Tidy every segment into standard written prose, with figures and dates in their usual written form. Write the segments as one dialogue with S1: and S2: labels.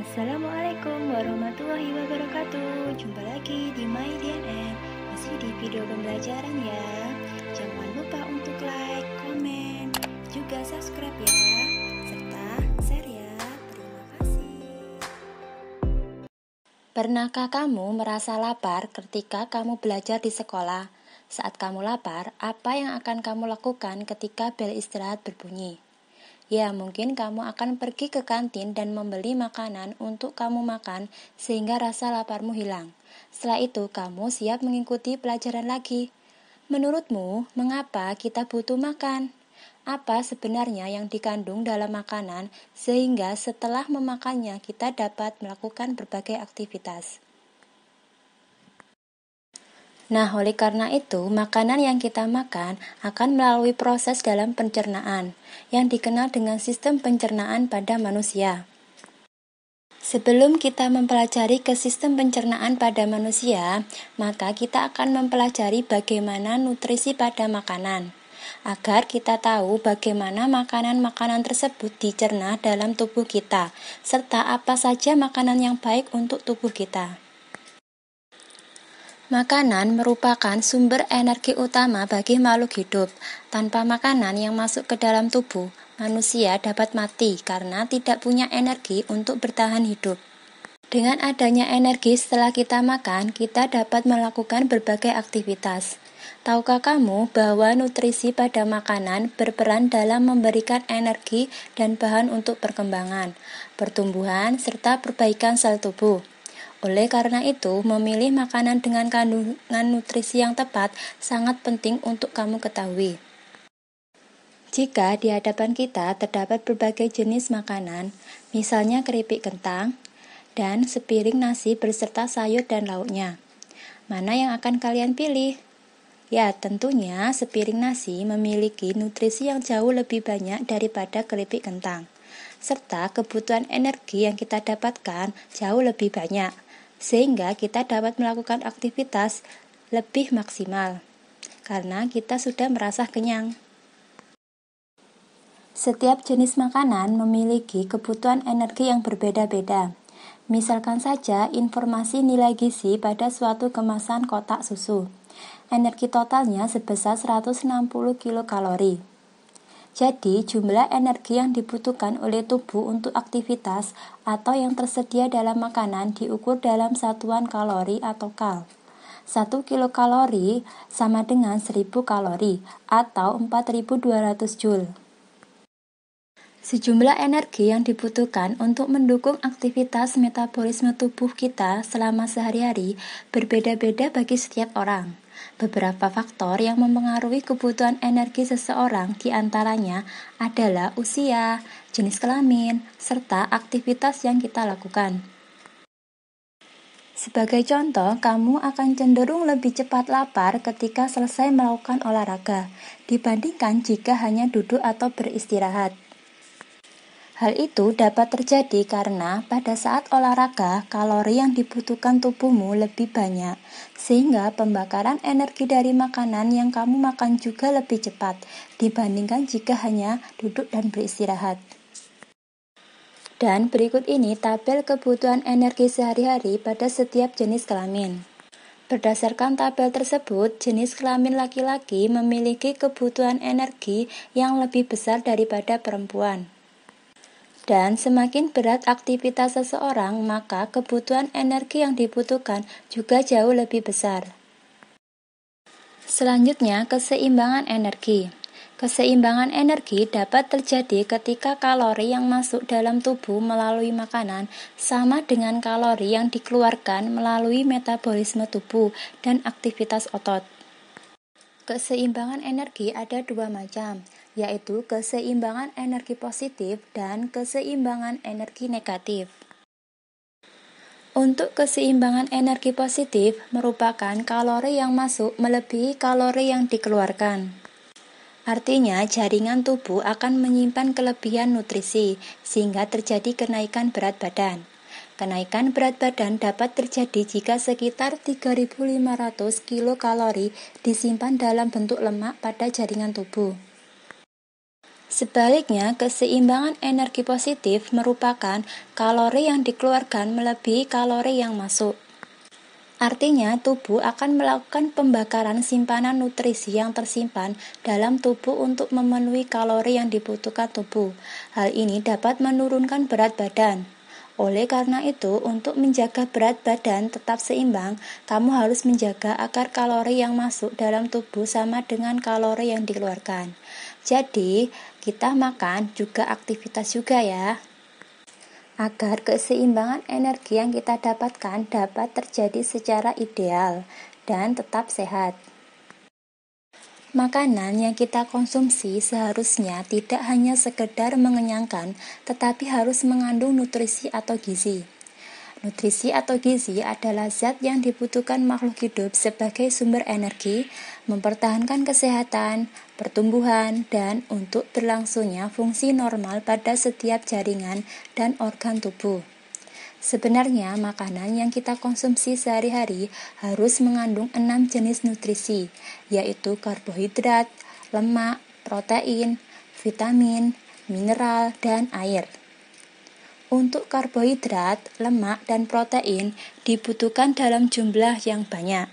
S1: Assalamualaikum warahmatullahi wabarakatuh. Jumpa lagi di My DNN. Masih di video pembelajaran ya. Jangan lupa untuk like, komen, juga subscribe ya, serta share ya. Terima kasih.
S2: Pernahkah kamu merasa lapar ketika kamu belajar di sekolah? Saat kamu lapar, apa yang akan kamu lakukan ketika bel istirahat berbunyi? Ya, mungkin kamu akan pergi ke kantin dan membeli makanan untuk kamu makan sehingga rasa laparmu hilang. Setelah itu, kamu siap mengikuti pelajaran lagi. Menurutmu, mengapa kita butuh makan? Apa sebenarnya yang dikandung dalam makanan sehingga setelah memakannya kita dapat melakukan berbagai aktivitas? Nah, oleh karena itu, makanan yang kita makan akan melalui proses dalam pencernaan, yang dikenal dengan sistem pencernaan pada manusia. Sebelum kita mempelajari ke sistem pencernaan pada manusia, maka kita akan mempelajari bagaimana nutrisi pada makanan, agar kita tahu bagaimana makanan-makanan tersebut dicerna dalam tubuh kita, serta apa saja makanan yang baik untuk tubuh kita. Makanan merupakan sumber energi utama bagi makhluk hidup. Tanpa makanan yang masuk ke dalam tubuh, manusia dapat mati karena tidak punya energi untuk bertahan hidup. Dengan adanya energi setelah kita makan, kita dapat melakukan berbagai aktivitas. Tahukah kamu bahwa nutrisi pada makanan berperan dalam memberikan energi dan bahan untuk perkembangan, pertumbuhan, serta perbaikan sel tubuh? Oleh karena itu, memilih makanan dengan kandungan nutrisi yang tepat sangat penting untuk kamu ketahui. Jika di hadapan kita terdapat berbagai jenis makanan, misalnya keripik kentang, dan sepiring nasi beserta sayur dan lauknya, mana yang akan kalian pilih? Ya, tentunya sepiring nasi memiliki nutrisi yang jauh lebih banyak daripada keripik kentang, serta kebutuhan energi yang kita dapatkan jauh lebih banyak, sehingga kita dapat melakukan aktivitas lebih maksimal, karena kita sudah merasa kenyang. Setiap jenis makanan memiliki kebutuhan energi yang berbeda-beda. Misalkan saja informasi nilai gizi pada suatu kemasan kotak susu. Energi totalnya sebesar 160 kilokalori. Jadi, jumlah energi yang dibutuhkan oleh tubuh untuk aktivitas atau yang tersedia dalam makanan diukur dalam satuan kalori atau kal. 1 kilokalori sama dengan 1000 kalori atau 4200 joule. Sejumlah energi yang dibutuhkan untuk mendukung aktivitas metabolisme tubuh kita selama sehari-hari berbeda-beda bagi setiap orang. Beberapa faktor yang mempengaruhi kebutuhan energi seseorang diantaranya adalah usia, jenis kelamin, serta aktivitas yang kita lakukan. Sebagai contoh, kamu akan cenderung lebih cepat lapar ketika selesai melakukan olahraga dibandingkan jika hanya duduk atau beristirahat. Hal itu dapat terjadi karena pada saat olahraga, kalori yang dibutuhkan tubuhmu lebih banyak, sehingga pembakaran energi dari makanan yang kamu makan juga lebih cepat dibandingkan jika hanya duduk dan beristirahat. Dan berikut ini tabel kebutuhan energi sehari-hari pada setiap jenis kelamin. Berdasarkan tabel tersebut, jenis kelamin laki-laki memiliki kebutuhan energi yang lebih besar daripada perempuan. Dan semakin berat aktivitas seseorang, maka kebutuhan energi yang dibutuhkan juga jauh lebih besar. Selanjutnya, keseimbangan energi. Keseimbangan energi dapat terjadi ketika kalori yang masuk dalam tubuh melalui makanan sama dengan kalori yang dikeluarkan melalui metabolisme tubuh dan aktivitas otot. Keseimbangan energi ada dua macam, yaitu keseimbangan energi positif dan keseimbangan energi negatif. Untuk keseimbangan energi positif merupakan kalori yang masuk melebihi kalori yang dikeluarkan. Artinya, jaringan tubuh akan menyimpan kelebihan nutrisi, sehingga terjadi kenaikan berat badan. Kenaikan berat badan dapat terjadi jika sekitar 3.500 kilokalori disimpan dalam bentuk lemak pada jaringan tubuh. Sebaliknya, keseimbangan energi positif merupakan kalori yang dikeluarkan melebihi kalori yang masuk. Artinya, tubuh akan melakukan pembakaran simpanan nutrisi yang tersimpan dalam tubuh untuk memenuhi kalori yang dibutuhkan tubuh. Hal ini dapat menurunkan berat badan. Oleh karena itu, untuk menjaga berat badan tetap seimbang, kamu harus menjaga agar kalori yang masuk dalam tubuh sama dengan kalori yang dikeluarkan. Jadi, kita makan juga aktivitas juga ya, agar keseimbangan energi yang kita dapatkan dapat terjadi secara ideal dan tetap sehat. Makanan yang kita konsumsi seharusnya tidak hanya sekedar mengenyangkan, tetapi harus mengandung nutrisi atau gizi. Nutrisi atau gizi adalah zat yang dibutuhkan makhluk hidup sebagai sumber energi, mempertahankan kesehatan, pertumbuhan, dan untuk berlangsungnya fungsi normal pada setiap jaringan dan organ tubuh. Sebenarnya, makanan yang kita konsumsi sehari-hari harus mengandung 6 jenis nutrisi, yaitu karbohidrat, lemak, protein, vitamin, mineral, dan air. Untuk karbohidrat, lemak, dan protein dibutuhkan dalam jumlah yang banyak,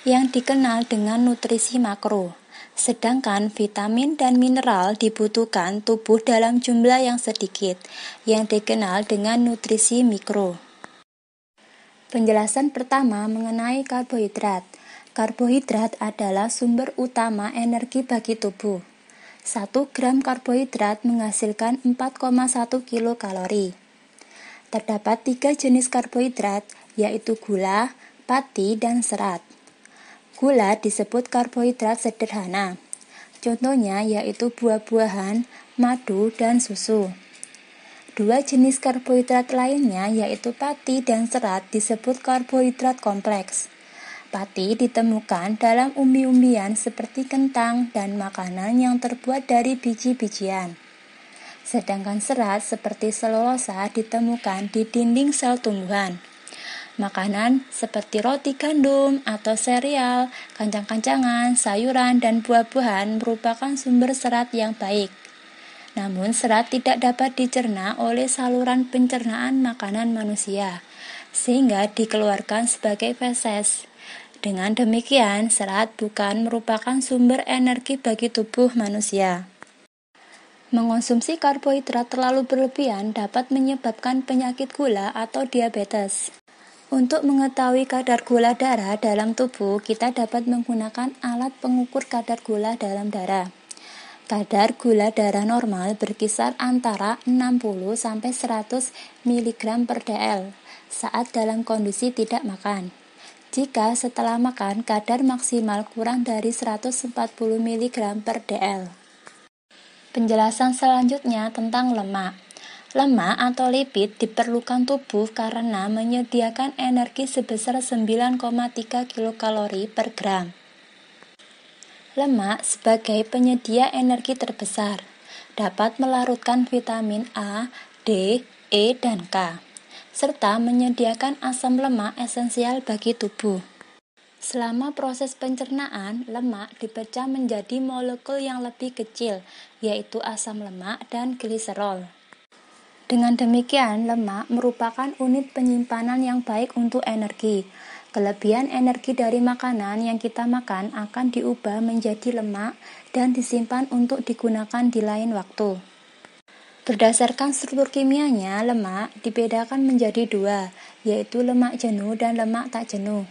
S2: yang dikenal dengan nutrisi makro. Sedangkan vitamin dan mineral dibutuhkan tubuh dalam jumlah yang sedikit, yang dikenal dengan nutrisi mikro. Penjelasan pertama mengenai karbohidrat. Karbohidrat adalah sumber utama energi bagi tubuh. 1 gram karbohidrat menghasilkan 4,1 kilokalori. Terdapat 3 jenis karbohidrat, yaitu gula, pati, dan serat. Gula disebut karbohidrat sederhana. Contohnya yaitu buah-buahan, madu, dan susu. 2 jenis karbohidrat lainnya yaitu pati dan serat disebut karbohidrat kompleks. Pati ditemukan dalam umbi-umbian seperti kentang dan makanan yang terbuat dari biji-bijian. Sedangkan serat seperti selulosa ditemukan di dinding sel tumbuhan. Makanan seperti roti gandum atau sereal, kacang-kacangan, sayuran, dan buah-buahan merupakan sumber serat yang baik. Namun serat tidak dapat dicerna oleh saluran pencernaan makanan manusia, sehingga dikeluarkan sebagai feses. Dengan demikian, serat bukan merupakan sumber energi bagi tubuh manusia. Mengonsumsi karbohidrat terlalu berlebihan dapat menyebabkan penyakit gula atau diabetes. Untuk mengetahui kadar gula darah dalam tubuh, kita dapat menggunakan alat pengukur kadar gula dalam darah. Kadar gula darah normal berkisar antara 60-100 mg per dl saat dalam kondisi tidak makan. Jika setelah makan, kadar maksimal kurang dari 140 mg per dl. Penjelasan selanjutnya tentang lemak. Lemak atau lipid diperlukan tubuh karena menyediakan energi sebesar 9,3 kilokalori per gram. Lemak sebagai penyedia energi terbesar dapat melarutkan vitamin A, D, E, dan K, serta menyediakan asam lemak esensial bagi tubuh. Selama proses pencernaan, lemak dipecah menjadi molekul yang lebih kecil, yaitu asam lemak dan gliserol. Dengan demikian, lemak merupakan unit penyimpanan yang baik untuk energi. Kelebihan energi dari makanan yang kita makan akan diubah menjadi lemak dan disimpan untuk digunakan di lain waktu. Berdasarkan struktur kimianya, lemak dibedakan menjadi 2, yaitu lemak jenuh dan lemak tak jenuh.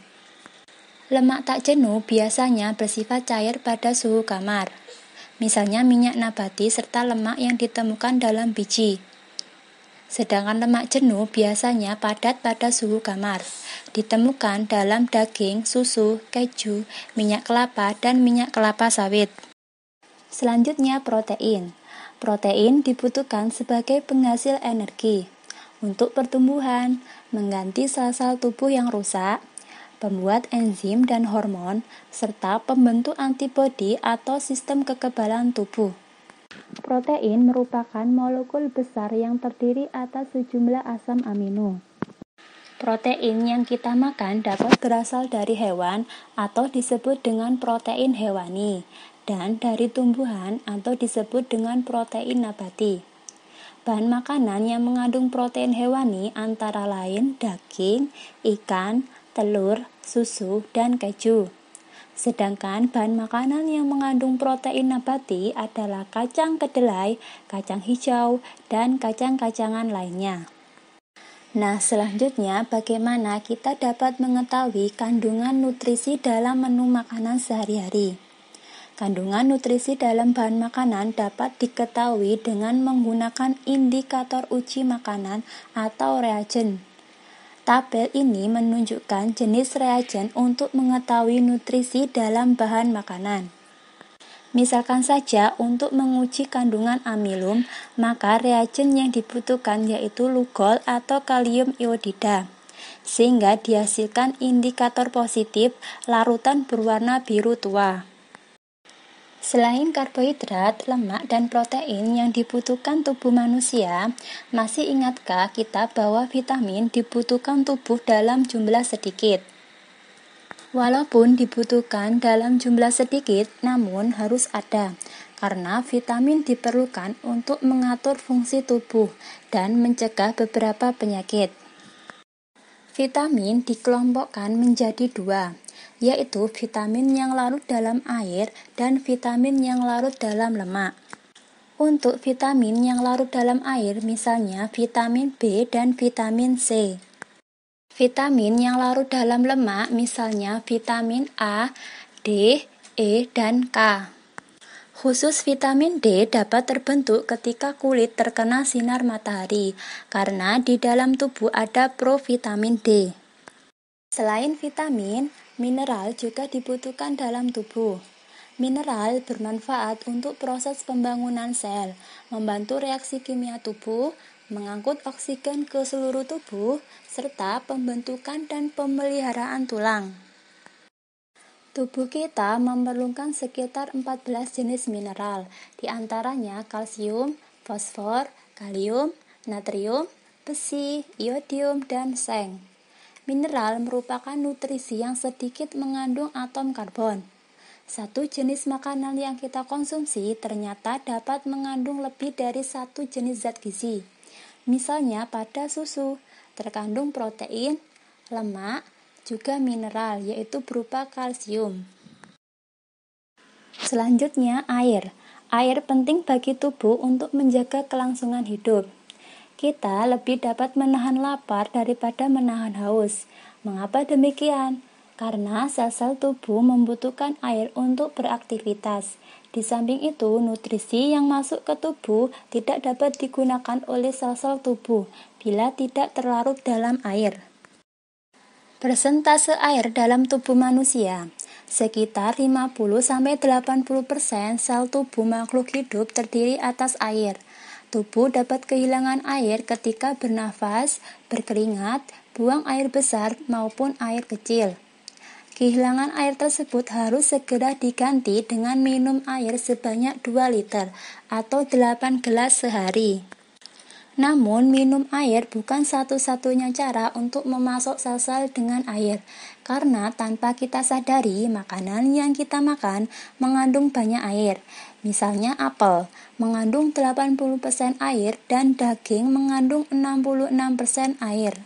S2: Lemak tak jenuh biasanya bersifat cair pada suhu kamar, misalnya minyak nabati serta lemak yang ditemukan dalam biji. Sedangkan lemak jenuh biasanya padat pada suhu kamar, ditemukan dalam daging, susu, keju, minyak kelapa, dan minyak kelapa sawit. Selanjutnya protein. Protein dibutuhkan sebagai penghasil energi, untuk pertumbuhan, mengganti sel-sel tubuh yang rusak, pembuat enzim dan hormon, serta pembentuk antibodi atau sistem kekebalan tubuh. Protein merupakan molekul besar yang terdiri atas sejumlah asam amino. Protein yang kita makan dapat berasal dari hewan atau disebut dengan protein hewani, dan dari tumbuhan atau disebut dengan protein nabati. Bahan makanan yang mengandung protein hewani antara lain daging, ikan, telur, susu, dan keju. Sedangkan bahan makanan yang mengandung protein nabati adalah kacang kedelai, kacang hijau, dan kacang-kacangan lainnya. Nah, selanjutnya bagaimana kita dapat mengetahui kandungan nutrisi dalam menu makanan sehari-hari? Kandungan nutrisi dalam bahan makanan dapat diketahui dengan menggunakan indikator uji makanan atau reagen. Tabel ini menunjukkan jenis reagen untuk mengetahui nutrisi dalam bahan makanan. Misalkan saja untuk menguji kandungan amilum, maka reagen yang dibutuhkan yaitu lugol atau kalium iodida, sehingga dihasilkan indikator positif larutan berwarna biru tua. Selain karbohidrat, lemak, dan protein yang dibutuhkan tubuh manusia, masih ingatkah kita bahwa vitamin dibutuhkan tubuh dalam jumlah sedikit? Walaupun dibutuhkan dalam jumlah sedikit, namun harus ada, karena vitamin diperlukan untuk mengatur fungsi tubuh dan mencegah beberapa penyakit. Vitamin dikelompokkan menjadi dua, yaitu vitamin yang larut dalam air dan vitamin yang larut dalam lemak. Untuk vitamin yang larut dalam air, misalnya vitamin B dan vitamin C. Vitamin yang larut dalam lemak, misalnya vitamin A, D, E, dan K. Khusus vitamin D dapat terbentuk ketika kulit terkena sinar matahari, karena di dalam tubuh ada provitamin D. Selain vitamin, mineral juga dibutuhkan dalam tubuh. Mineral bermanfaat untuk proses pembangunan sel, membantu reaksi kimia tubuh, mengangkut oksigen ke seluruh tubuh, serta pembentukan dan pemeliharaan tulang. Tubuh kita memerlukan sekitar 14 jenis mineral, di antaranya kalsium, fosfor, kalium, natrium, besi, iodium, dan seng. Mineral merupakan nutrisi yang sedikit mengandung atom karbon. Satu jenis makanan yang kita konsumsi ternyata dapat mengandung lebih dari satu jenis zat gizi. Misalnya pada susu, terkandung protein, lemak, juga mineral, yaitu berupa kalsium. Selanjutnya, air. Air penting bagi tubuh untuk menjaga kelangsungan hidup. Kita lebih dapat menahan lapar daripada menahan haus. Mengapa demikian? Karena sel-sel tubuh membutuhkan air untuk beraktivitas. Di samping itu, nutrisi yang masuk ke tubuh tidak dapat digunakan oleh sel-sel tubuh bila tidak terlarut dalam air. Persentase air dalam tubuh manusia. Sekitar 50-80% sel tubuh makhluk hidup terdiri atas air. Tubuh dapat kehilangan air ketika bernafas, berkeringat, buang air besar maupun air kecil. Kehilangan air tersebut harus segera diganti dengan minum air sebanyak 2 liter atau 8 gelas sehari. Namun, minum air bukan satu-satunya cara untuk memasok sel-sel dengan air, karena tanpa kita sadari, makanan yang kita makan mengandung banyak air. Misalnya apel, mengandung 80% air dan daging mengandung 66% air.